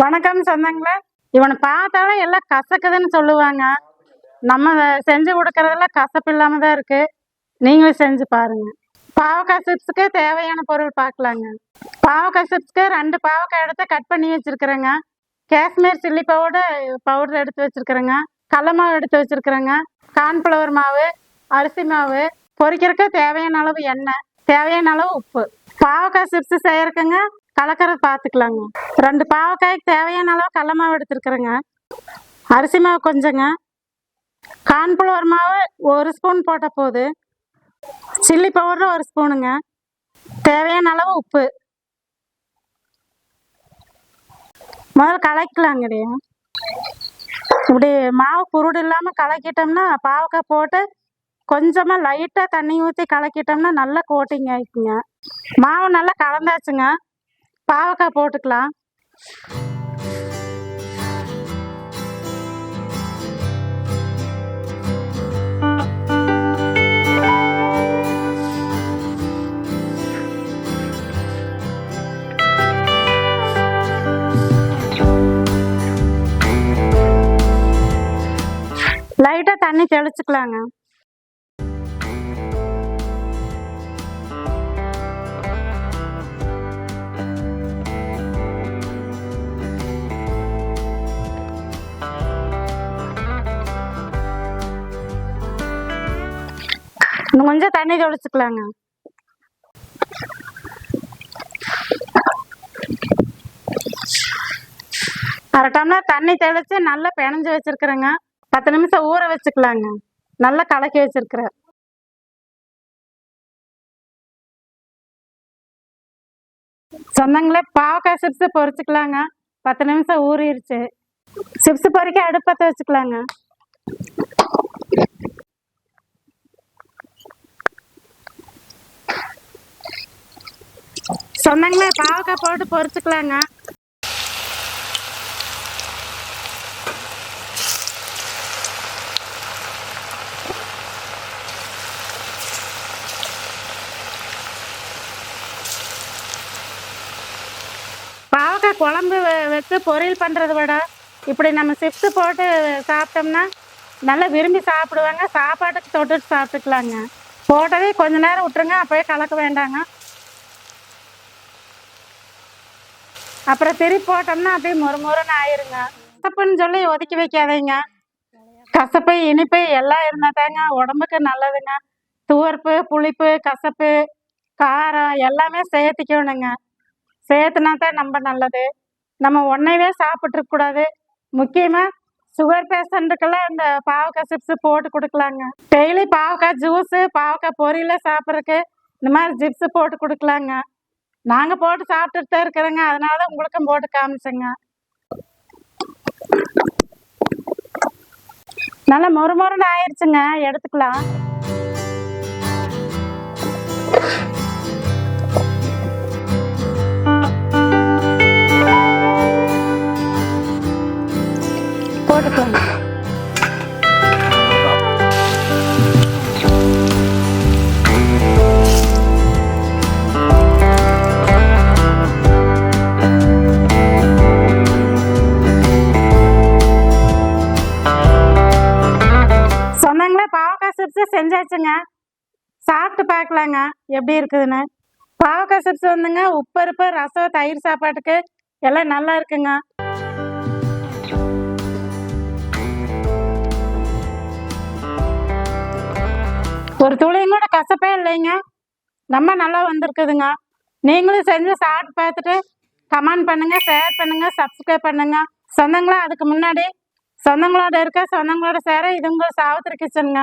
வணக்கம் சொந்தங்களே. இவனை பார்த்தாலும் எல்லாம் கசக்குதுன்னு சொல்லுவாங்க. நம்ம செஞ்சு கொடுக்கறதெல்லாம் கசப்பு இல்லாம தான் இருக்கு. நீங்களும் செஞ்சு பாருங்க. பாவக்காய் சிப்ஸுக்கு தேவையான பொருள் பார்க்கலாங்க. பாவக்காய் சிப்ஸ்க்கு 2 பாவக்காய் எடுத்து கட் பண்ணி வச்சிருக்கிறேங்க. காஷ்மீர் சில்லி பவுடர் எடுத்து வச்சிருக்கிறேங்க. கடல மாவு எடுத்து வச்சிருக்கிறேங்க. கார்ன்ஃப்ளவர் மாவு, அரிசி மாவு, பொரிக்கிறதுக்கு தேவையான அளவு எண்ணெய், தேவையான அளவு உப்பு. பாவக்காய் சிப்ஸ் செய்யறதுக்குங்க கலக்கறது பார்த்துக்கலாங்க. 2 பாவக்காய்க்கு தேவையான அளவு கடல மாவு எடுத்துருக்குறேங்க. அரிசி மாவு கொஞ்சங்க, கார்ன்ஃப்ளவர் மாவு 1 ஸ்பூன் போட்ட போது, சில்லி பவுடர் 1 ஸ்பூனுங்க, தேவையான அளவு உப்பு. முதல்ல கலக்கலாங்க. இப்படி மாவு புருடு இல்லாமல் கலக்கிட்டோம்னா பாவக்காய் போட்டு கொஞ்சமாக லைட்டாக தண்ணி ஊற்றி கலக்கிட்டோம்னா நல்லா கோட்டிங் ஆயிடுச்சுங்க. மாவு நல்லா கலந்தாச்சுங்க. பாவக்காய் போட்டுக்கலாம். லைட்டாக தண்ணி தெளிச்சுக்கலாங்க. இன்னும் கொஞ்சம் தண்ணி தெளிச்சுக்கலாங்க. அரை டம்ளர் தண்ணி தெளிச்சு நல்லா பிணைஞ்சு வச்சிருக்கிறேங்க. 10 நிமிஷம் ஊற வச்சுக்கலாங்க. நல்லா கலக்கி வச்சிருக்கிறேன். சொந்தங்களே, பாவக்காய் சிப்ஸ் பொரிச்சுக்கலாங்க. 10 நிமிஷம் ஊறிடுச்சு. சிப்ஸ் பொரிக்க அடுப்பத்தை வச்சுக்கலாங்க. சொந்தங்களே, பாவக்காய் போட்டு பொரிச்சுக்கலாங்க. பாவக்காய் குழம்பு வச்சு பொரியல் பண்ணுறத விட இப்படி நம்ம சிப்ஸ் போட்டு சாப்பிட்டோம்னா நல்லா விரும்பி சாப்பிடுவாங்க. சாப்பாட்டுக்கு தொட்டுட்டு சாப்பிட்டுக்கலாங்க. போட்டதே கொஞ்ச நேரம் விட்டுருங்க, அப்போயே கலக்க வேண்டாங்க. அப்புறம் திருப்பி போட்டோம்னா அப்படியே மொறுமொறுன்னு ஆயிருங்க. கசப்புன்னு சொல்லி ஒதுக்கி வைக்காதீங்க. கசப்பு இனிப்பு எல்லாம் இருந்தால் தாங்க உடம்புக்கு நல்லதுங்க. துவர்ப்பு, புளிப்பு, கசப்பு, காரம் எல்லாமே சேர்த்துக்கணுங்க. சேர்த்துனா தான் நம்ம நல்லது. நம்ம ஒன்றையவே சாப்பிட்ருக்கூடாது. முக்கியமாக சுகர் பேஷண்ட்டுக்கெல்லாம் இந்த பாவக்காய் சிப்ஸ் போட்டு கொடுக்கலாங்க. டெய்லி பாவக்காய் ஜூஸு, பாவக்காய் பொரியல சாப்பிட்றதுக்கு இந்த மாதிரி சிப்ஸு போட்டு கொடுக்கலாங்க. நாங்கள் போட்டு சாப்பிட்டுட்டு தான் இருக்கிறோங்க. அதனால தான் உங்களுக்கும் போட்டு காமிச்சேங்க. நல்லா மொறுமொறுன்னு ஆயிடுச்சுங்க. எடுத்துக்கலாம். போட்டுக்கோங்க. சொன்னாங்களே, பாவக்காய் சிப்ஸ் செஞ்சாச்சுங்க. சாப்பிட்டு பார்க்கலாங்க எப்படி இருக்குதுன்னு. பாவக்காய் சிப்ஸ் வந்துங்க உப்பருப்பு, ரசம், தயிர் சாப்பாட்டுக்கு எல்லாம் நல்லா இருக்குங்க. ஒரு துளியும் கூட கசப்பே இல்லைங்க. ரொம்ப நல்லா வந்திருக்குதுங்க. நீங்களும் செஞ்சு சாப்பிட்டு பார்த்துட்டு கமெண்ட் பண்ணுங்க, ஷேர் பண்ணுங்க, சப்ஸ்கிரைப் பண்ணுங்க. சொந்தங்களா, அதுக்கு முன்னாடி சொந்தங்களோட இருக்க சொந்தங்களோட சேர இது உங்கள் சாவித்திரி கிச்சனுங்க.